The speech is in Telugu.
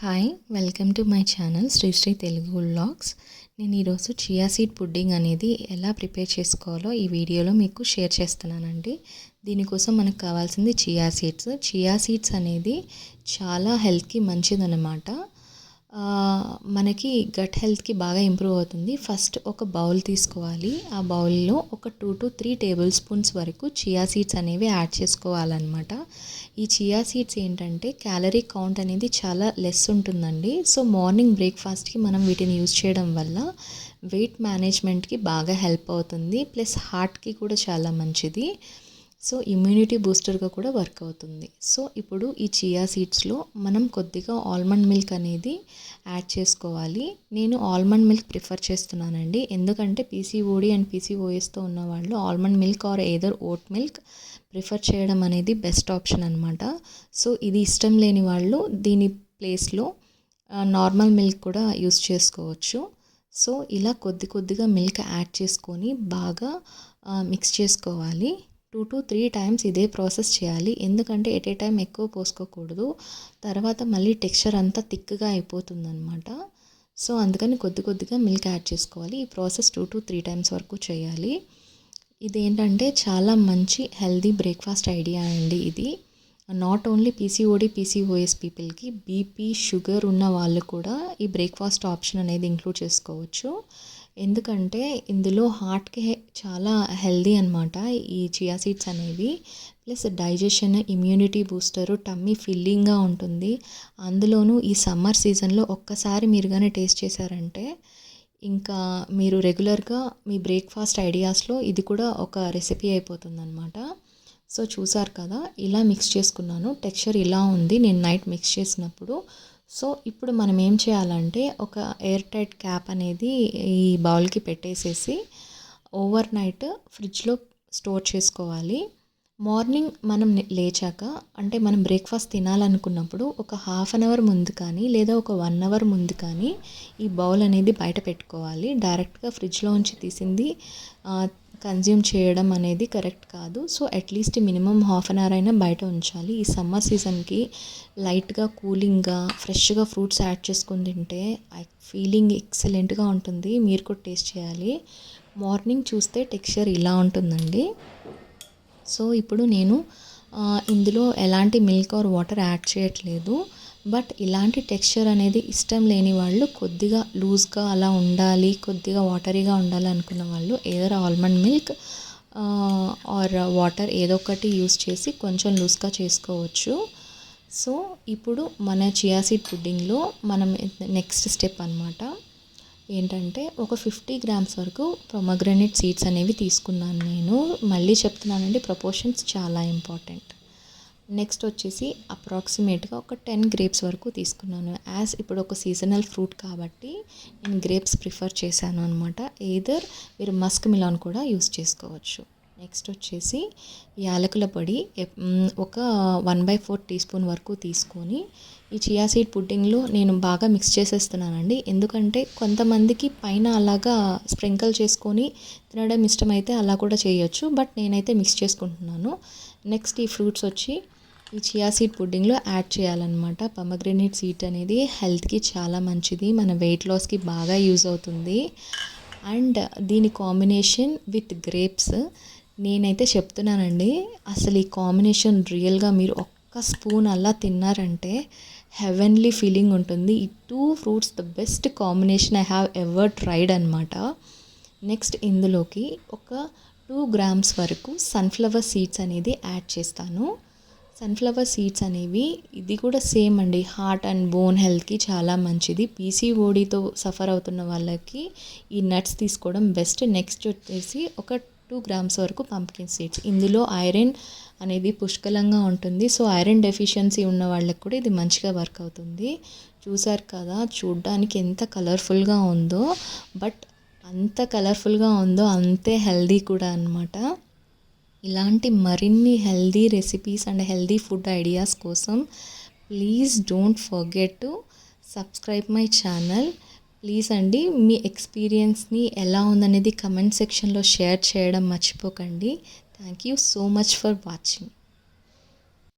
Hi welcome to my channel Sri Telugu vlogs. నేను ఈరోజు చియా సీడ్ పుడ్డింగ్ అనేది ఎలా ప్రిపేర్ చేసుకోవాలో ఈ వీడియోలో మీకు షేర్ చేస్తున్నానండి. దీనికోసం మనకు కావాల్సింది చియా సీడ్స్ అనేది చాలా హెల్త్కి మంచిదన్నమాట. మనకి గట్ హెల్త్కి బాగా ఇంప్రూవ్ అవుతుంది. ఫస్ట్ ఒక బౌల్ తీసుకోవాలి. ఆ బౌల్లో ఒక 2 to 3 టేబుల్ స్పూన్స్ వరకు చియా సీడ్స్ అనేవి యాడ్ చేసుకోవాలన్నమాట. ఈ చియా సీడ్స్ ఏంటంటే క్యాలరీ కౌంట్ అనేది చాలా లెస్ ఉంటుందండి. సో మార్నింగ్ బ్రేక్ఫాస్ట్కి మనం వీటిని యూజ్ చేయడం వల్ల వెయిట్ మేనేజ్మెంట్కి బాగా హెల్ప్ అవుతుంది. ప్లస్ హార్ట్కి కూడా చాలా మంచిది. సో ఇమ్యూనిటీ బూస్టర్గా కూడా వర్క్ అవుతుంది. సో ఇప్పుడు ఈ చియా సీడ్స్లో మనం కొద్దిగా ఆల్మండ్ మిల్క్ అనేది యాడ్ చేసుకోవాలి. నేను ఆల్మండ్ మిల్క్ ప్రిఫర్ చేస్తున్నానండి. ఎందుకంటే పీసీఓడి అండ్ పీసీఓఎస్తో ఉన్న వాళ్ళు almond milk are either vote milk prefer చేయడం అనేది బెస్ట్ ఆప్షన్ అనమాట. సో ఇది ఇష్టం లేని వాళ్ళు దీని ప్లేస్లో నార్మల్ మిల్క్ కూడా యూస్ చేసుకోవచ్చు. సో ఇలా కొద్దిగా మిల్క్ యాడ్ చేసుకొని బాగా మిక్స్ చేసుకోవాలి. 2 to 3 టైమ్స్ ఇదే ప్రాసెస్ చేయాలి. ఎందుకంటే ఎట్ ఏ టైం ఎక్కువ పోసుకోకూడదు. తర్వాత మళ్ళీ టెక్స్చర్ అంతా థిక్గా అయిపోతుందన్నమాట. సో అందుకని కొద్దిగా మిల్క్ యాడ్ చేసుకోవాలి. ఈ ప్రాసెస్ 2 to 3 టైమ్స్ వరకు చేయాలి. ఇదేంటంటే చాలా మంచి హెల్దీ బ్రేక్ఫాస్ట్ ఐడియా అండి ఇది. నాట్ ఓన్లీ పీసీఓడి పీసీఓఎస్ పీపుల్కి, బీపీ షుగర్ ఉన్న వాళ్ళు కూడా ఈ బ్రేక్ఫాస్ట్ ఆప్షన్ అనేది ఇంక్లూడ్ చేసుకోవచ్చు. ఎందుకంటే ఇందులో హార్ట్కి చాలా హెల్దీ అనమాట ఈ చియా సీడ్స్ అనేవి. Plus digestion, immunity booster, tummy ఫిల్లింగ్గా ఉంటుంది. అందులోనూ ఈ సమ్మర్ సీజన్లో ఒక్కసారి మీరు కానీ టేస్ట్ చేశారంటే ఇంకా మీరు రెగ్యులర్గా మీ బ్రేక్ఫాస్ట్ ఐడియాస్లో ఇది కూడా ఒక రెసిపీ అయిపోతుందన్నమాట. సో చూసారు కదా, ఇలా మిక్స్ చేసుకున్నాను. టెక్స్చర్ ఇలా ఉంది నేను నైట్ మిక్స్ చేసినప్పుడు. సో ఇప్పుడు మనం ఏం చేయాలంటే ఒక ఎయిర్ టైట్ క్యాప్ అనేది ఈ బౌల్కి పెట్టేసేసి ఓవర్ నైట్ ఫ్రిడ్జ్లో స్టోర్ చేసుకోవాలి. మార్నింగ్ మనం లేచాక అంటే మనం బ్రేక్ఫాస్ట్ తినాలనుకున్నప్పుడు ఒక 1/2 అవర్ ముందు కానీ లేదా ఒక 1 అవర్ ముందు కానీ ఈ బౌల్ అనేది బయట పెట్టుకోవాలి. డైరెక్ట్గా ఫ్రిడ్జ్లో ఉంచి తీసింది కన్జ్యూమ్ చేయడం అనేది కరెక్ట్ కాదు. సో అట్లీస్ట్ మినిమం 1/2 అవర్ అయినా బయట ఉంచాలి. ఈ సమ్మర్ సీజన్కి లైట్గా కూలింగ్గా ఫ్రెష్గా ఫ్రూట్స్ యాడ్ చేసుకొని తింటే ఫీలింగ్ ఎక్సలెంట్గా ఉంటుంది. మీరు కూడా టేస్ట్ చేయాలి. మార్నింగ్ చూస్తే టెక్స్చర్ ఇలా ఉంటుందండి. సో ఇప్పుడు నేను ఇందులో ఎలాంటి మిల్క్ ఆర్ వాటర్ యాడ్ చేయట్లేదు. బట్ ఇలాంటి టెక్స్చర్ అనేది ఇష్టం లేని వాళ్ళు కొద్దిగా లూజ్గా అలా ఉండాలి, కొద్దిగా వాటరీగా ఉండాలి అనుకున్న వాళ్ళు either almond milk or water ఏదో ఒకటి యూస్ చేసి కొంచెం లూజ్గా చేసుకోవచ్చు. సో ఇప్పుడు మన చియా సీడ్ పుడ్డింగ్లో మనం నెక్స్ట్ స్టెప్ అనమాట ఏంటంటే ఒక 50 grams వరకు పొమగ్రనేట్ సీడ్స్ అనేవి తీసుకున్నాను నేను. మళ్ళీ చెప్తున్నానండి, ప్రపోర్షన్స్ చాలా ఇంపార్టెంట్. నెక్స్ట్ వచ్చేసి అప్రాక్సిమేట్గా ఒక 10 grapes వరకు తీసుకున్నాను. యాజ్ ఇప్పుడు ఒక సీజనల్ ఫ్రూట్ కాబట్టి నేను గ్రేప్స్ ప్రిఫర్ చేశాను అనమాట. ఎయిదర్ మీరు మస్క్ మిలాన్ కూడా యూస్ చేసుకోవచ్చు. నెక్స్ట్ వచ్చేసి యాలకుల పొడి ఒక 1/4 టీస్పూన్ వరకు తీసుకొని ఈ చియా సీడ్ పుడ్డింగ్లో నేను బాగా మిక్స్ చేసేస్తున్నానండి. ఎందుకంటే కొంతమందికి పైన అలాగా స్ప్రింకిల్ చేసుకొని తినడం ఇష్టమైతే అలా కూడా చేయొచ్చు. బట్ నేనైతే మిక్స్ చేసుకుంటున్నాను. నెక్స్ట్ ఈ ఫ్రూట్స్ వచ్చి ఈ చియా సీడ్ పుడ్డింగ్లో యాడ్ చేయాలన్నమాట. పొమగ్రనేట్ సీడ్ అనేది హెల్త్కి చాలా మంచిది, మన వెయిట్ లాస్కి బాగా యూజ్ అవుతుంది. అండ్ దీని కాంబినేషన్ విత్ గ్రేప్స్ నేనైతే చెప్తున్నానండి, అసలు ఈ కాంబినేషన్ రియల్గా మీరు ఒక్క స్పూన్ అలా తిన్నారంటే హెవెన్లీ ఫీలింగ్ ఉంటుంది. ఈ 2 fruits the best combination I have ever tried అనమాట. నెక్స్ట్ ఇందులోకి ఒక 2 grams వరకు సన్ఫ్లవర్ సీడ్స్ అనేది యాడ్ చేస్తాను. సన్ఫ్లవర్ సీడ్స్ అనేవి ఇది కూడా సేమ్ అండి, హార్ట్ అండ్ బోన్ హెల్త్కి చాలా మంచిది. పీసీఓడితో సఫర్ అవుతున్న వాళ్ళకి ఈ నట్స్ తీసుకోవడం బెస్ట్. నెక్స్ట్ వచ్చేసి ఒక 2 grams వరకు పంప్కిన్ సీడ్స్. ఇందులో ఐరన్ అనేది పుష్కలంగా ఉంటుంది. సో ఐరన్ డెఫిషియన్సీ ఉన్న వాళ్ళకి కూడా ఇది మంచిగా వర్క్ అవుతుంది. చూసారు కదా, చూడ్డానికి ఎంత కలర్ఫుల్గా ఉందో, బట్ అంత కలర్ఫుల్గా ఉందో అంతే హెల్దీ కూడా అనమాట. ఇలాంటి మరిన్ని healthy recipes and healthy food ideas కోసం please don't forget to subscribe my channel. Please అండి, మీ ఎక్స్పీరియన్స్ని ఎలా ఉందనేది కమెంట్ సెక్షన్లో షేర్ చేయడం మర్చిపోకండి. Thank you so much for watching.